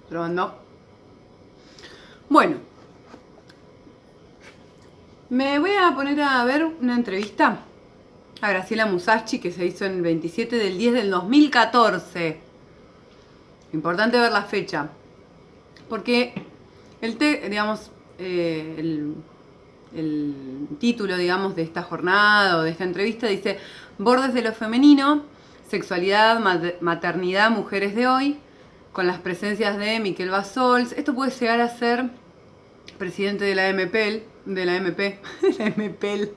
Probando. Bueno, me voy a poner a ver una entrevista a Graciela Musacchi que se hizo el 27 del 10 del 2014. Importante ver la fecha. Porque el título, digamos, de esta jornada o de esta entrevista dice Bordes de lo femenino, sexualidad, maternidad, mujeres de hoy, con las presencias de Miquel Basols. Esto puede llegar a ser presidente de la MPL, de la MP, la MPL.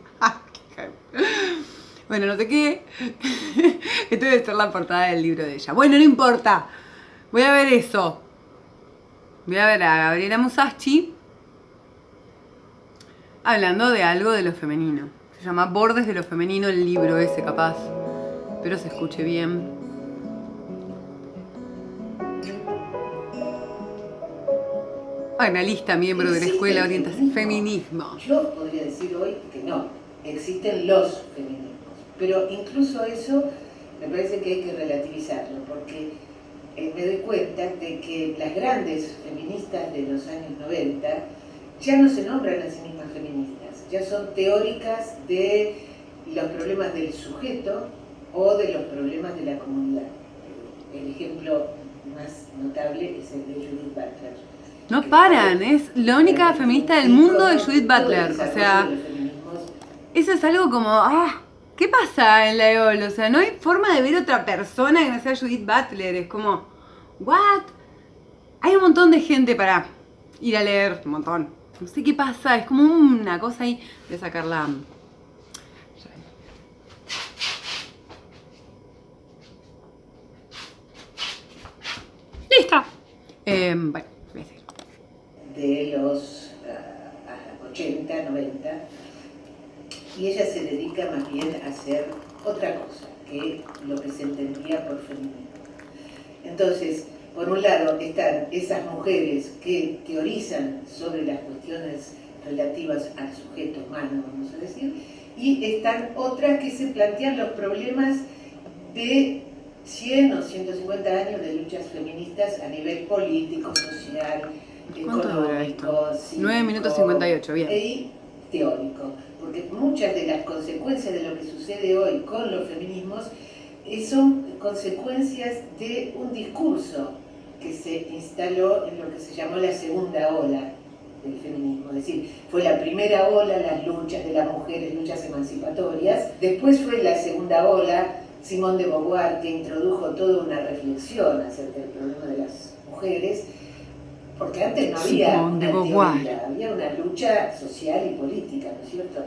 Bueno, no sé qué. Esto debe ser la portada del libro de ella. Bueno, no importa. Voy a ver eso. Voy a ver a Gabriela Musacchi hablando de algo de lo femenino. Se llama Bordes de lo femenino el libro ese, capaz. Espero se escuche bien. Analista, miembro de la Escuela Orientación Feminismo. Yo podría decir hoy que no, existen los feminismos. Pero incluso eso me parece que hay que relativizarlo, porque me doy cuenta de que las grandes feministas de los años 90 ya no se nombran a sí mismas feministas, ya son teóricas de los problemas del sujeto o de los problemas de la comunidad. El ejemplo más notable es el de Judith Butler. No paran, es la única feminista del mundo de Judith Butler. O sea, eso es algo como, ¿qué pasa en la EOL? O sea, no hay forma de ver otra persona que no sea Judith Butler. Es como, ¿what? Hay un montón de gente para ir a leer, un montón. No sé qué pasa, es como una cosa ahí. Voy a sacarla. ¡Lista! Bueno, voy a decir. De los 80, 90, y ella se dedica más bien a hacer otra cosa que lo que se entendía por feminismo. Entonces, por un lado están esas mujeres que teorizan sobre las cuestiones relativas al sujeto humano, vamos a decir, y están otras que se plantean los problemas de 100 o 150 años de luchas feministas a nivel político, social, económico, 9 minutos 58, bien. Y teórico, porque muchas de las consecuencias de lo que sucede hoy con los feminismos son consecuencias de un discurso que se instaló en lo que se llamó la segunda ola del feminismo, es decir, fue la primera ola, las luchas de las mujeres, luchas emancipatorias, después fue la segunda ola, Simone de Beauvoir, que introdujo toda una reflexión acerca del problema de las mujeres, porque antes no había una teoría, había una lucha social y política, ¿no es cierto?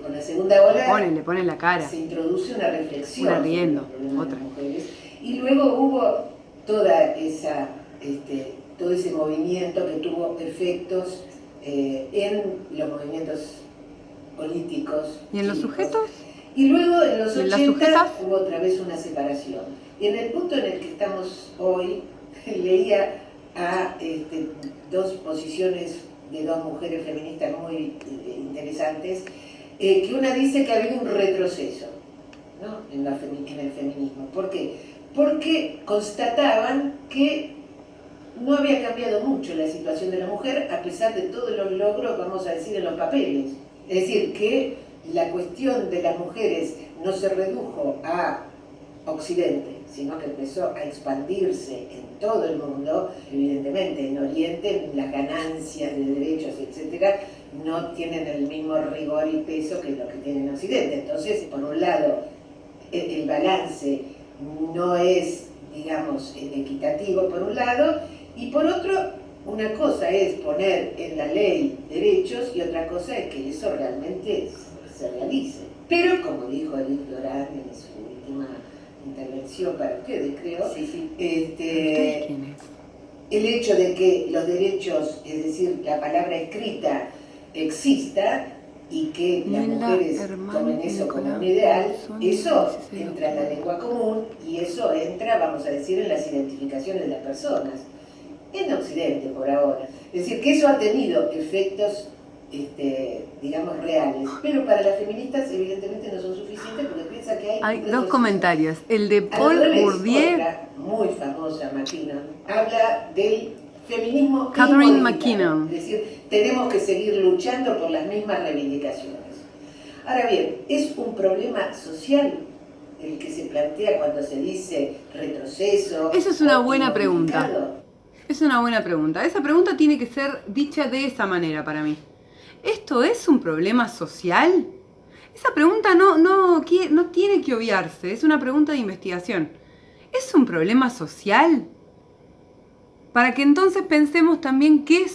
Con la segunda ola le ponen la cara. Se introduce una reflexión una riendo, sobre otra. las mujeres, y luego hubo toda esa, todo ese movimiento que tuvo efectos en los movimientos políticos. ¿Y en los sujetos? Y luego en los 80 hubo hubo otra vez una separación. Y en el punto en el que estamos hoy, leía a dos posiciones de dos mujeres feministas muy interesantes, que una dice que ha habido un retroceso, ¿no? en el feminismo. ¿Por qué? Porque constataban que no había cambiado mucho la situación de la mujer a pesar de todos los logros, vamos a decir, en los papeles. Es decir, que la cuestión de las mujeres no se redujo a Occidente, sino que empezó a expandirse en todo el mundo. Evidentemente en Oriente las ganancias de derechos, etcétera, no tienen el mismo rigor y peso que lo que tienen en Occidente. Entonces, por un lado, el balance no es, digamos, equitativo por un lado, y por otro, una cosa es poner en la ley derechos y otra cosa es que eso realmente se realice. Pero, como dijo Edith Lorán en su última intervención para ustedes, creo, el hecho de que los derechos, es decir, la palabra escrita, exista y que las mujeres tomen eso como un ideal, eso entra en la lengua común y eso entra, vamos a decir, en las identificaciones de las personas. En Occidente, por ahora. Es decir, que eso ha tenido efectos digamos, reales. Pero para las feministas evidentemente no son suficientes porque piensa que Hay un dos retroceso. comentarios. El de Al Paul revés, Bourdieu. otra muy famosa, McKinnon, habla del feminismo Catherine inmodificado. McKinnon. Es decir, tenemos que seguir luchando por las mismas reivindicaciones. Ahora bien, ¿es un problema social el que se plantea cuando se dice retroceso? Eso es una o buena pregunta. inmodificado? Es una buena pregunta. Esa pregunta tiene que ser dicha de esa manera para mí. ¿Esto es un problema social? Esa pregunta no tiene que obviarse. Es una pregunta de investigación. ¿Es un problema social? Para que entonces pensemos también qué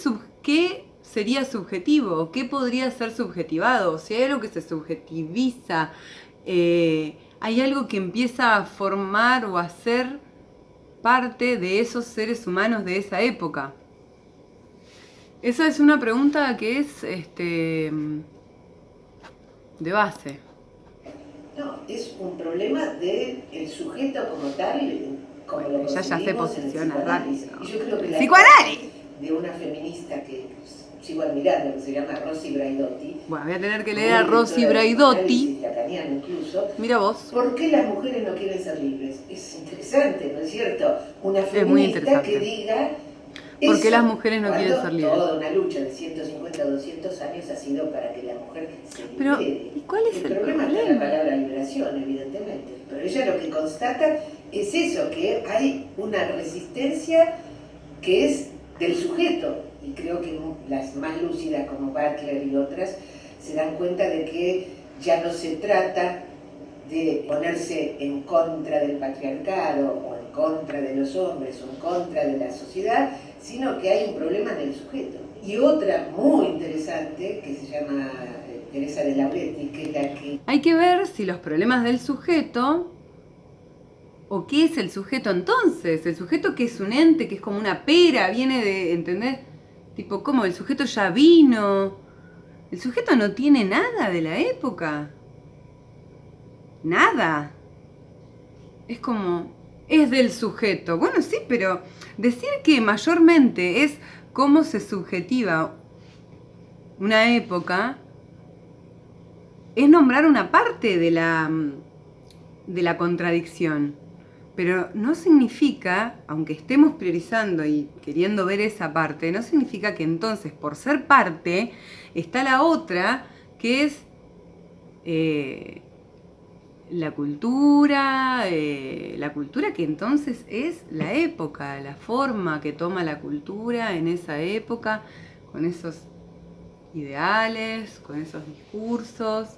sería subjetivo, qué podría ser subjetivado. Si hay algo que se subjetiviza, hay algo que empieza a formar o a ser parte de esos seres humanos de esa época. Esa es una pregunta que es de base. No, es un problema del sujeto como tal, como Bueno, lo ella ya se concebimos en el posiciona psicoanálisis. rápido. Y yo creo que la ¡Psicoanálisis! tesis de una feminista que sigo admirando, que se llama Rosy Braidotti. Bueno, voy a tener que leer a Rosy Braidotti. Lacaniano incluso. Mira vos. ¿Por qué las mujeres no quieren ser libres? Es interesante, ¿no es cierto? Una Es muy feminista interesante. que diga... ¿Por qué eso, las mujeres no quieren ser libres? Toda una lucha de 150 o 200 años ha sido para que la mujer se libere. Pero, ¿y cuál es el problema? problema? Está en la palabra liberación, evidentemente. Pero ella lo que constata es eso, que hay una resistencia que es del sujeto. Y creo que las más lúcidas como Butler y otras se dan cuenta de que ya no se trata de ponerse en contra del patriarcado o en contra de los hombres o en contra de la sociedad, sino que hay un problema en el sujeto. Y otra muy interesante que se llama Teresa de Lauretis, que es la que... Hay que ver si los problemas del sujeto, o qué es el sujeto entonces. El sujeto que es un ente, que es como una pera, viene de, ¿entendés? Tipo, ¿cómo? El sujeto ya vino. El sujeto no tiene nada de la época. Nada. Es como, es del sujeto. Bueno, sí, pero decir que mayormente es cómo se subjetiva una época es nombrar una parte de la contradicción. Pero no significa, aunque estemos priorizando y queriendo ver esa parte, no significa que entonces, por ser parte, está la otra, que es la cultura que entonces es la época, la forma que toma la cultura en esa época, con esos ideales, con esos discursos.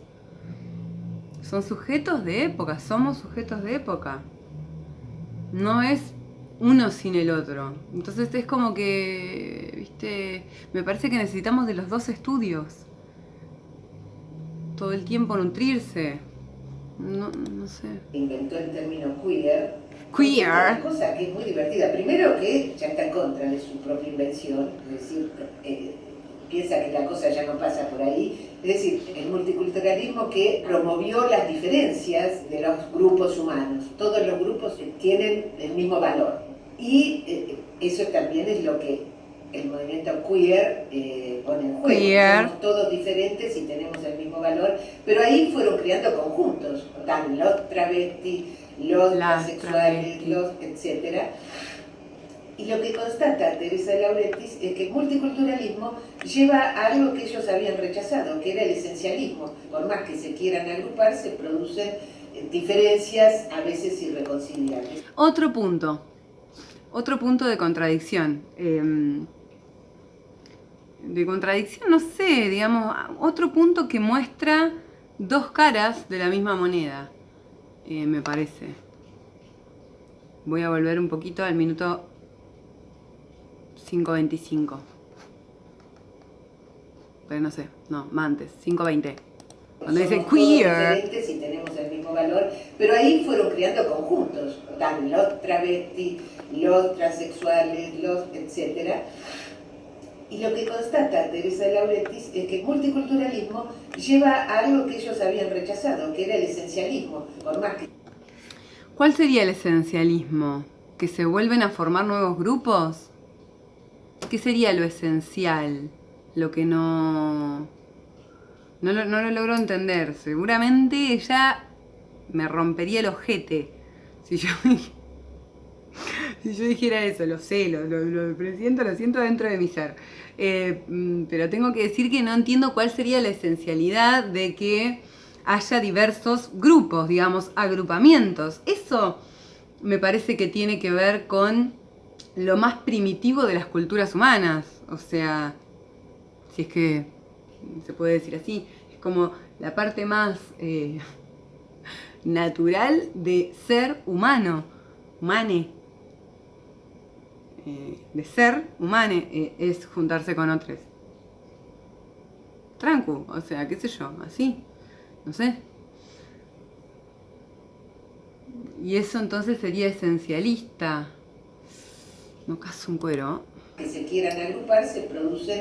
Son sujetos de época, somos sujetos de época. No es uno sin el otro. Entonces es como que, viste, me parece que necesitamos de los dos estudios. Todo el tiempo nutrirse. No sé. Inventó el término queer. Queer. Una cosa que es muy divertida. Primero que ya está en contra de su propia invención, es decir, piensa que la cosa ya no pasa por ahí. Es decir, el multiculturalismo que promovió las diferencias de los grupos humanos. Todos los grupos tienen el mismo valor. Y eso también es lo que el movimiento queer pone en juego. Queer. Somos todos diferentes y tenemos el mismo valor, pero ahí fueron creando conjuntos. Están los travestis, los transexuales, los etcétera. Y lo que constata Teresa de Lauretis es que el multiculturalismo lleva a algo que ellos habían rechazado, que era el esencialismo. Por más que se quieran agrupar, se producen diferencias a veces irreconciliables. Otro punto de contradicción. De contradicción, no sé, digamos, otro punto que muestra dos caras de la misma moneda, me parece. Voy a volver un poquito al minuto 5:25. Pero no sé, no, más antes, 5:20. Cuando dice queer. Diferentes y tenemos el mismo valor, pero ahí fueron creando conjuntos. Están los travestis, los transexuales, los etcétera. Y lo que constata Teresa de Lauretis es que el multiculturalismo lleva a algo que ellos habían rechazado, que era el esencialismo. Por más que... ¿Cuál sería el esencialismo? ¿Que se vuelven a formar nuevos grupos? ¿Qué sería lo esencial? Lo que no No lo logro entender. Seguramente ella me rompería el ojete si yo, si yo dijera eso. Lo sé, lo presiento, lo siento dentro de mi ser. Pero tengo que decir que no entiendo cuál sería la esencialidad de que haya diversos grupos, digamos, agrupamientos. Eso me parece que tiene que ver con lo más primitivo de las culturas humanas. O sea, si es que se puede decir así, es como la parte más natural de ser humano, humane. De ser humane es juntarse con otros. Trancu, o sea, qué sé yo, así, no sé. Y eso entonces sería esencialista. No caso un cuero. Que se quieran agrupar se producen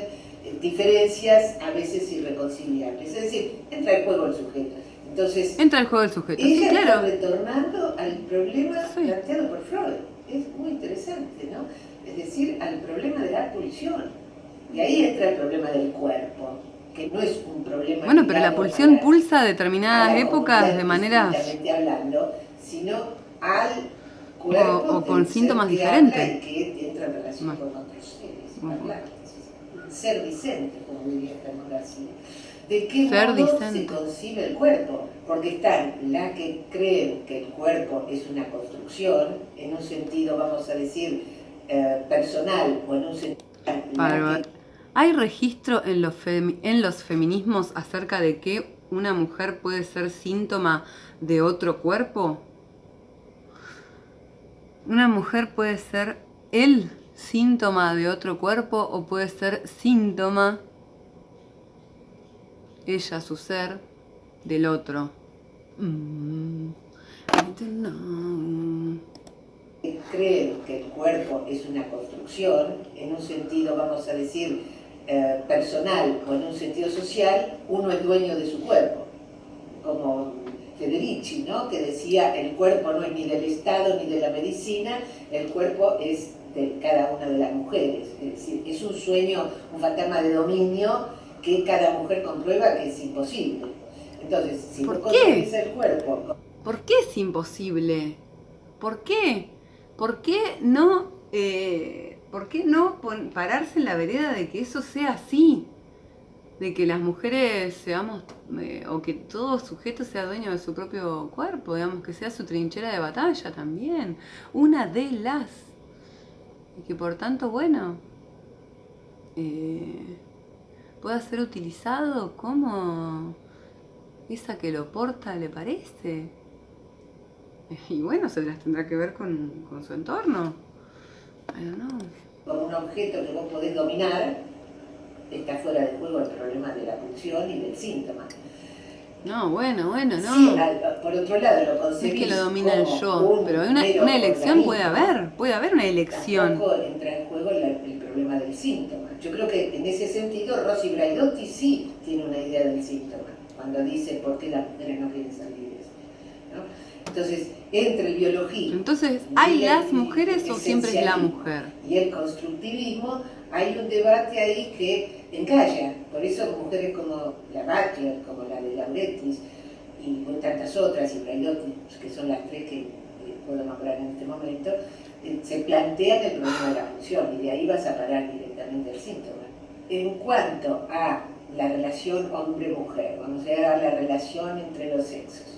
diferencias a veces irreconciliables. Es decir, entra en juego el sujeto. Entonces, entra el juego del sujeto. Ella sí, claro. está retornando al problema sí. planteado por Freud. Es muy interesante, ¿no? Es decir, al problema de la pulsión. Y ahí entra el problema del cuerpo, que no es un problema. Bueno, pero la pulsión pulsa a determinadas épocas de maneras. Hablando, sino al cuerpo o con síntomas diferentes. Y que entra en relación con otros seres. Ser Vicente, como diría Carlos García. ¿De qué modo se concibe el cuerpo? Porque están las que creen que el cuerpo es una construcción, en un sentido, vamos a decir, personal, o en un sentido... ¿Hay registro en los feminismos acerca de que una mujer puede ser síntoma de otro cuerpo? ¿Una mujer puede ser el síntoma de otro cuerpo o puede ser síntoma, ella, su ser, del otro? Creen que el cuerpo es una construcción, en un sentido, vamos a decir, personal o en un sentido social, uno es dueño de su cuerpo. Como Federici, ¿no? Que decía, el cuerpo no es ni del Estado ni de la medicina, el cuerpo es de cada una de las mujeres. Es decir, es un sueño, un fantasma de dominio que cada mujer comprueba que es imposible. Entonces, si ¿por qué? El cuerpo... ¿Por qué es imposible? ¿Por qué? ¿Por qué no pararse en la vereda de que eso sea así? De que las mujeres seamos, o que todo sujeto sea dueño de su propio cuerpo, digamos, que sea su trinchera de batalla también, una de las, y que por tanto, bueno, pueda ser utilizado como esa que lo porta le parece. Y bueno, se las tendrá que ver con su entorno. I don't know. Con un objeto que vos podés dominar, está fuera de juego el problema de la pulsión y del síntoma. No, bueno, no. Sí, por otro lado lo conseguís. Es que lo domina el yo, pero una elección puede haber una elección. Tampoco entra en juego el problema del síntoma. Yo creo que en ese sentido Rosy Braidotti sí tiene una idea del síntoma, cuando dice por qué las mujeres no quieren ser libres, ¿no? Entonces, entre el biologismo... Entonces, ¿hay las mujeres o siempre es la mujer? Y el constructivismo, hay un debate ahí que encalla. Por eso mujeres como la Butler, como la de Lauretis, y tantas otras, y Braidotti, que son las tres que puedo nombrar en este momento, se plantean el problema de la función, y de ahí vas a parar directamente el síntoma. En cuanto a la relación hombre-mujer, vamos a ver a la relación entre los sexos.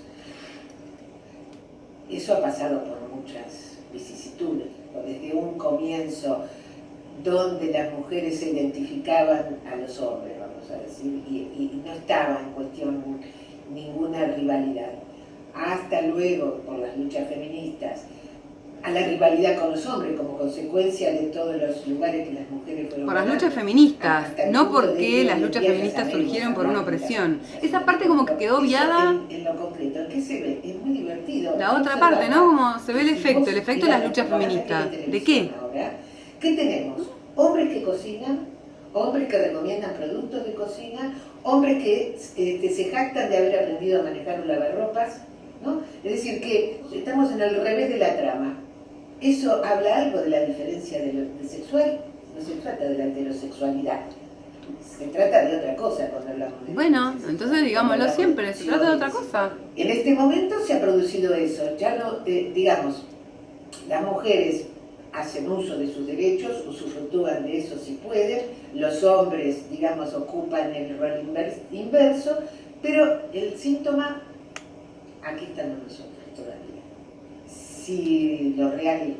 Eso ha pasado por muchas vicisitudes, desde un comienzo donde las mujeres se identificaban a los hombres, vamos a decir, y no estaba en cuestión ninguna rivalidad, hasta luego, por las luchas feministas, a la rivalidad con los hombres como consecuencia de todos los lugares que las mujeres fueron... Por las luchas feministas, no porque las luchas feministas surgieron por una opresión. Esa parte como que quedó obviada. En lo concreto, ¿qué se ve? Es muy divertido. La otra parte, ¿no? Como se ve el efecto de las luchas feministas. ¿De qué? ¿Qué tenemos? Hombres que cocinan, hombres que recomiendan productos de cocina, hombres que se jactan de haber aprendido a manejar un lavarropas, ¿no? Es decir, que estamos en el revés de la trama. ¿Eso habla algo de la diferencia de sexual? No se trata de la heterosexualidad. Se trata de otra cosa cuando hablamos de Bueno, violencia entonces sexual. digámoslo Cuando siempre, hablamos se de trata de otra violencia. cosa. En este momento se ha producido eso. Ya no, digamos, las mujeres hacen uso de sus derechos, usufructúan de eso si pueden, los hombres, digamos, ocupan el rol inverso, pero el síntoma, aquí estamos nosotros todavía. Si lo real